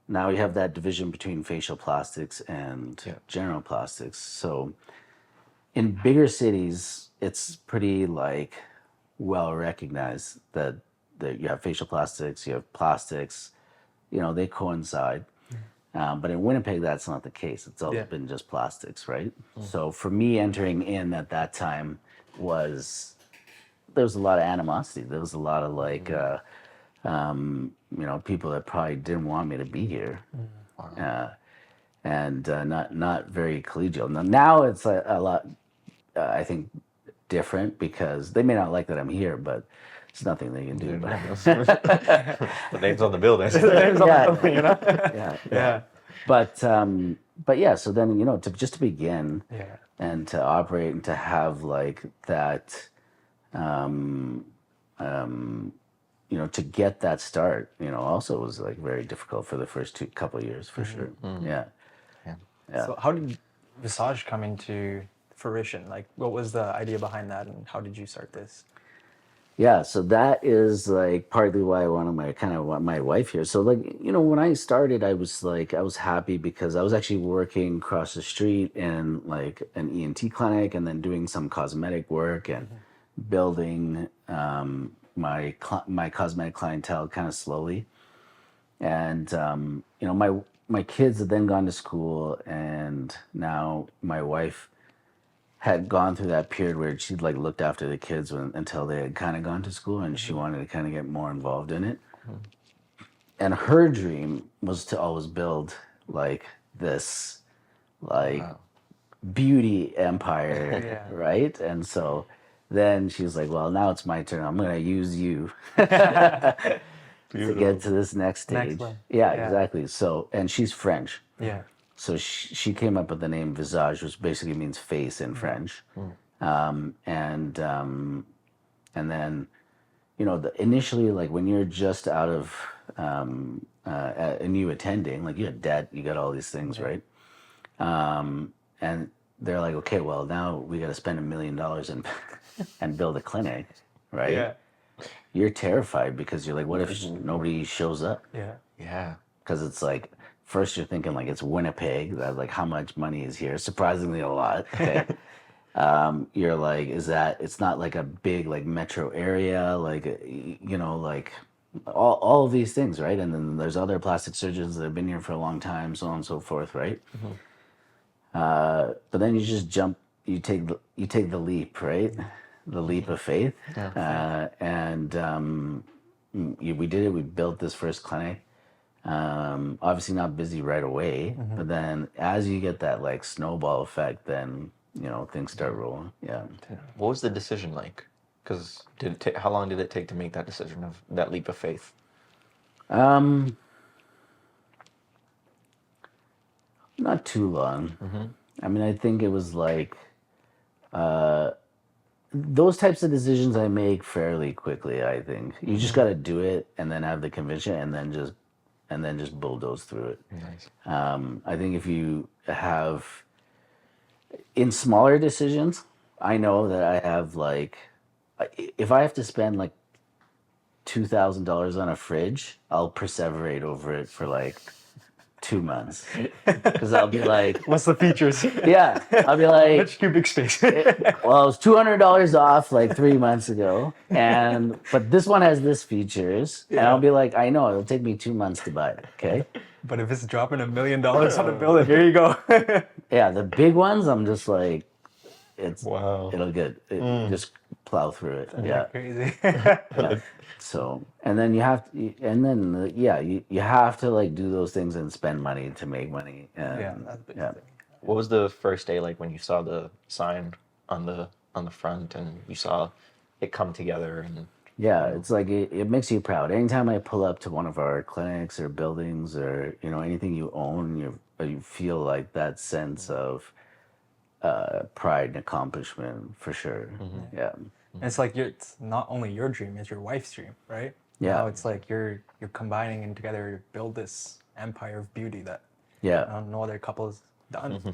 now you have that division between facial plastics and Yeah. general plastics. So in bigger cities, it's pretty like well recognized that you have facial plastics, you have plastics, they coincide. But in Winnipeg, that's not the case. It's always Yeah. been just plastics, right? So for me, entering in at that time was there was a lot of animosity. There was a lot of like, people that probably didn't want me to be here, and not very collegial. Now it's a lot, I think, different because they may not like that I'm here, but it's nothing they can do. The name's on the building. Yeah. Yeah. But yeah, so then to begin Yeah. and to operate and to have like that, to get that start, also was like very difficult for the first couple of years for sure. Yeah. Yeah. So how did Visage come into fruition? Like, what was the idea behind that, and how did you start this? Yeah, so that is like partly why I wanted my wife here. So like, when I started, I was happy because I was actually working across the street in like an ENT clinic and then doing some cosmetic work and building my cosmetic clientele kind of slowly. And my kids had then gone to school, and now my wife had gone through that period where she'd like looked after the kids until they had kind of gone to school, and she wanted to kind of get more involved in it. And her dream was to always build like this like beauty empire, Yeah. right? And so then she was like, well, now it's my turn. I'm going to use you to get to this next stage. Next one. Yeah, Yeah. exactly. So, and she's French. Yeah. So she came up with the name Visage, which basically means face in French. And then, initially, like when you're just out of a new attending, like you had debt, you got all these things, right? And they're like, okay, well, now we got to spend $1 million and build a clinic, right? Yeah. You're terrified because you're like, what if nobody shows up? Yeah. Yeah. Because it's like, first you're thinking like it's Winnipeg, that like how much money is here? Surprisingly a lot. Okay. You're like, it's not like a big like metro area, like like all of these things, right? And then there's other plastic surgeons that have been here for a long time, so on and so forth, right? But then you just you take the leap, right? The leap of faith. We did it. We built this first clinic. Obviously not busy right away, but then as you get that like snowball effect, then things start rolling. Yeah. What was the decision like? Because how long did it take to make that decision of that leap of faith? Not too long. I mean, I think it was like those types of decisions I make fairly quickly. I think you just got to do it and then have the conviction and then just bulldoze through it. Nice. I think if you have in smaller decisions, I know that I have like, if I have to spend like $2,000 on a fridge, I'll perseverate over it for like 2 months because I'll be like, What's the features? yeah, I'll be like, Which cubic space? well, it was $200 off like 3 months ago, but this one has this features, and I'll be like, I know it'll take me 2 months to buy it. Okay. But if it's dropping $1 million on the bill, here you go. Yeah, the big ones, I'm just like, Wow. it'll get just plow through it. Yeah. Crazy. Yeah. So, and then you have to like do those things and spend money to make money. And, Yeah, that's the big thing. What was the first day like when you saw the sign on the front and you saw it come together and yeah, it's like it makes you proud. Anytime I pull up to one of our clinics or buildings or anything you own, you feel like that sense of pride and accomplishment for sure. Yeah. And it's like it's not only your dream, it's your wife's dream, right? Yeah. Now it's like you're combining and together to build this empire of beauty that Yeah. no other couple's done.